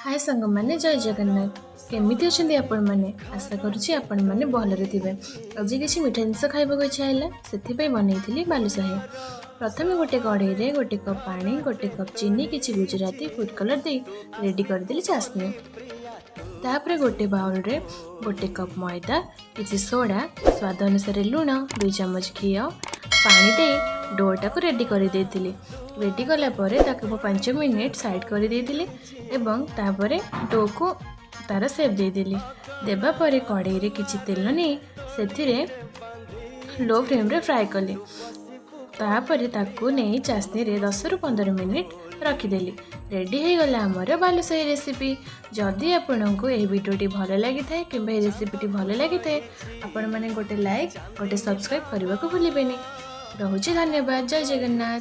हाय सांग मैंने जय जगन्नाथ केमिति अच्छे आपण मैंने आशा करुँची आपण मैंने भलरे थे। आज किसी मिठा जिनस खाइबा इच्छा है से बनई बालुशाही। प्रथम गोटे कढ़ई रे गोटे कप पानी गोटे कप चीनी किसी गुजराती फूड कलर दे रेडी करदेली चाशनी। तापर गोटे बाउल रे गोटे कप मैदा किसी सोडा स्वाद अनुसार लुण 2 चम्मच घी पानी दे डोटा को रेडी कर देती। रेडी कला परे ताको 5 मिनिट साइड कर देती एवं तापर डो को तार सेप देदेली। देबा परे कढ़ई रे किछि तेल नहीं से लो फ्लेम रे फ्राए कली। तापर ताकू नहीं चाशनी रे 10 रु 15 मिनिट रखिदेली। रेडी हो गला आमर बालुशाही रेसिपी। जदि आपको यह वीडियोटी भल लगी था कि रेसिपीटी भल लगी था आपण मैंने गोटे लाइक गोटे सब्सक्राइब करने को भूलें। रहुछि धन्यवाद। जय जगन्नाथ।